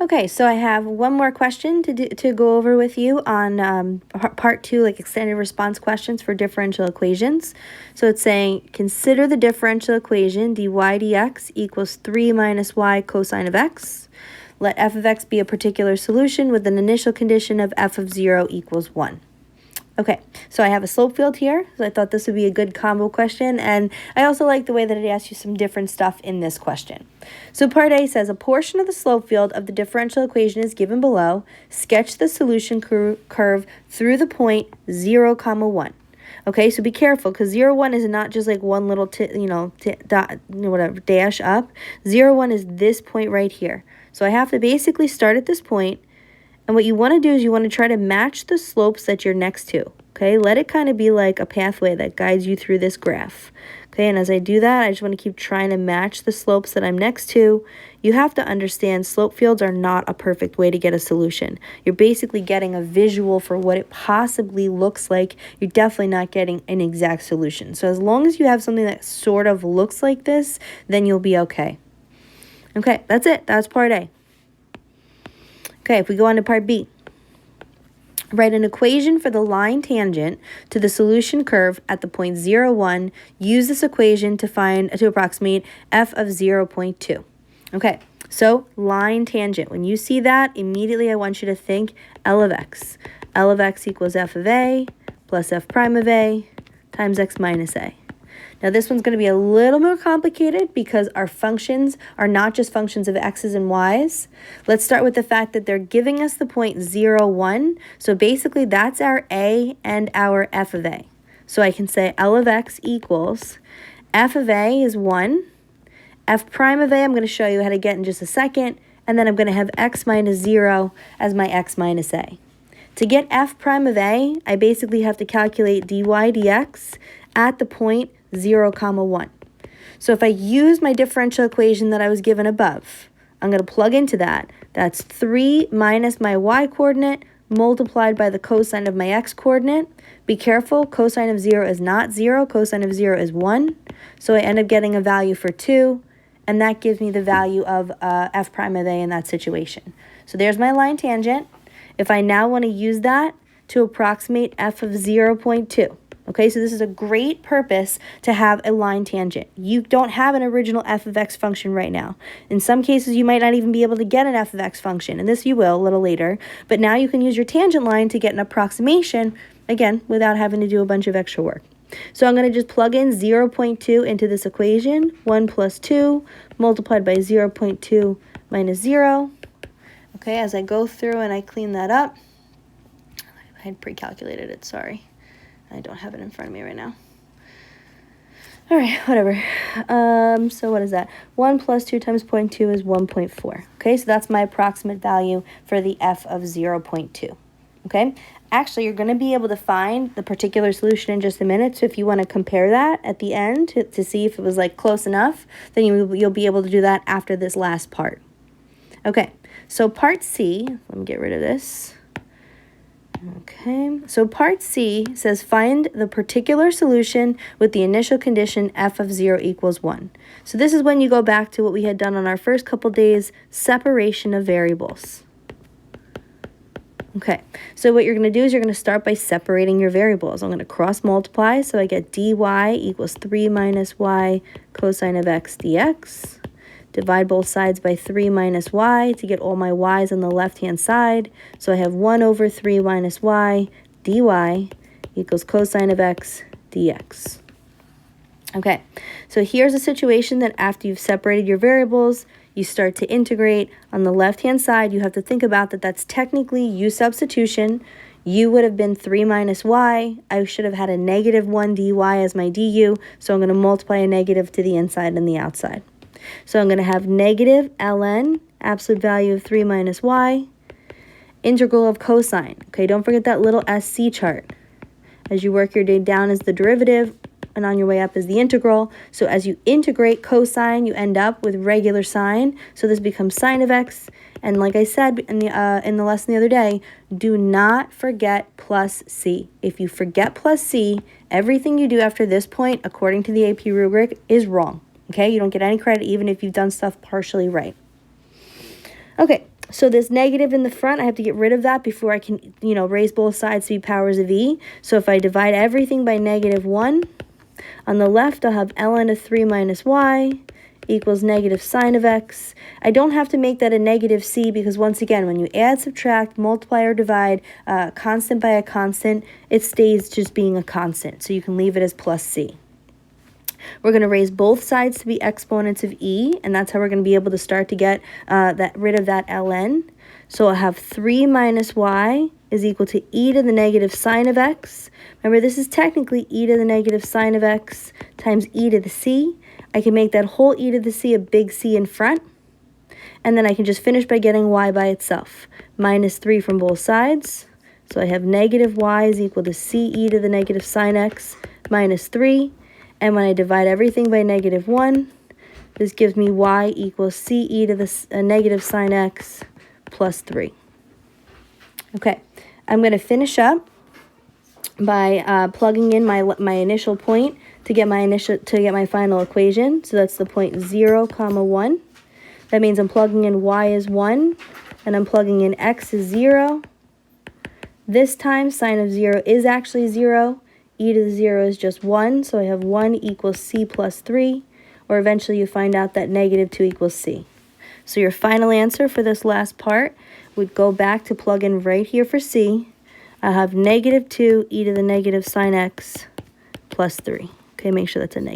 Okay, so I have one more question to go over with you on part 2, like extended response questions for differential equations. So it's saying, consider the differential equation dy dx equals 3 minus y cosine of x. Let f of x be a particular solution with an initial condition of f of 0 equals 1. Okay, so I have a slope field here, so I thought this would be a good combo question, and I also like the way that it asks you some different stuff in this question. So part A says, a portion of the slope field of the differential equation is given below. Sketch the solution curve through the point 0, 1. Okay, so be careful, because 0, 1 is not just like one little dash up. 0, 1 is this point right here. So I have to basically start at this point. And what you want to do is you want to try to match the slopes that you're next to, okay? Let it kind of be like a pathway that guides you through this graph, okay? And as I do that, I just want to keep trying to match the slopes that I'm next to. You have to understand slope fields are not a perfect way to get a solution. You're basically getting a visual for what it possibly looks like. You're definitely not getting an exact solution. So as long as you have something that sort of looks like this, then you'll be okay. Okay, that's it. That's part A. Okay, if we go on to part B, write an equation for the line tangent to the solution curve at the point 0, 1. Use this equation to approximate f of 0.2. Okay, so line tangent. When you see that, immediately I want you to think L of x. L of x equals f of a plus f prime of a times x minus a. Now this one's going to be a little more complicated because our functions are not just functions of x's and y's. Let's start with the fact that they're giving us the point 0, 1. So basically that's our a and our f of a. So I can say L of x equals f of a is 1. F prime of a I'm going to show you how to get in just a second. And then I'm going to have x minus 0 as my x minus a. To get f prime of a, I basically have to calculate dy dx at the point 0, 1. So if I use my differential equation that I was given above, I'm going to plug into that. That's 3 minus my y-coordinate multiplied by the cosine of my x-coordinate. Be careful, cosine of 0 is not 0, cosine of 0 is 1. So I end up getting a value for 2, and that gives me the value of f prime of a in that situation. So there's my line tangent. If I now want to use that to approximate f of 0.2, okay, so this is a great purpose to have a line tangent. You don't have an original f of x function right now. In some cases, you might not even be able to get an f of x function, and this you will a little later. But now you can use your tangent line to get an approximation, again, without having to do a bunch of extra work. So I'm going to just plug in 0.2 into this equation. 1 plus 2 multiplied by 0.2 minus 0. Okay, as I go through and I clean that up, I had pre-calculated it, sorry. I don't have it in front of me right now. All right, whatever. So what is that? 1 plus 2 times 0.2 is 1.4. Okay, so that's my approximate value for the f of 0.2. Okay, actually, you're going to be able to find the particular solution in just a minute. So if you want to compare that at the end to see if it was like close enough, then you'll be able to do that after this last part. Okay, so part C, let me get rid of this. Okay, so part C says find the particular solution with the initial condition f of 0 equals 1. So this is when you go back to what we had done on our first couple days, separation of variables. Okay, so what you're going to do is you're going to start by separating your variables. I'm going to cross multiply, so I get dy equals 3 minus y cosine of x dx. Divide both sides by 3 minus y to get all my y's on the left-hand side. So I have 1 over 3 minus y dy equals cosine of x dx. Okay, so here's a situation that after you've separated your variables, you start to integrate. On the left-hand side, you have to think about that that's technically u substitution. U would have been 3 minus y. I should have had a negative 1 dy as my du, so I'm going to multiply a negative to the inside and the outside. So I'm going to have negative ln, absolute value of 3 minus y, integral of cosine. Okay, don't forget that little SC chart. As you work your day down is the derivative, and on your way up is the integral. So as you integrate cosine, you end up with regular sine. So this becomes sine of x. And like I said in the lesson the other day, do not forget plus c. If you forget plus c, everything you do after this point, according to the AP rubric, is wrong. Okay, you don't get any credit even if you've done stuff partially right. Okay, So this negative in the front, I have to get rid of that before I can, raise both sides to be powers of e. So if I divide everything by -1, on the left I'll have ln of 3 minus y equals negative sine of x. I don't have to make that a negative c because once again, when you add, subtract, multiply, or divide a constant by a constant, it stays just being a constant. So you can leave it as plus c. We're going to raise both sides to be exponents of e, and that's how we're going to be able to start to get rid of that ln. So I'll have 3 minus y is equal to e to the negative sine of x. Remember, this is technically e to the negative sine of x times e to the c. I can make that whole e to the c a big C in front, and then I can just finish by getting y by itself. Minus 3 from both sides. So I have negative y is equal to c e to the negative sine x minus 3. And when I divide everything by -1, this gives me y equals c e to the negative sine x plus 3. Okay, I'm going to finish up by plugging in my initial point to get my final equation. So that's the point 0, 1. That means I'm plugging in y is 1, and I'm plugging in x is 0. This time, sine of 0 is actually 0. E to the 0 is just 1, so I have 1 equals c plus 3, or eventually you find out that -2 equals c. So your final answer for this last part would go back to plug in right here for c. I have -2 e to the negative sine x plus 3. Okay, make sure that's a negative.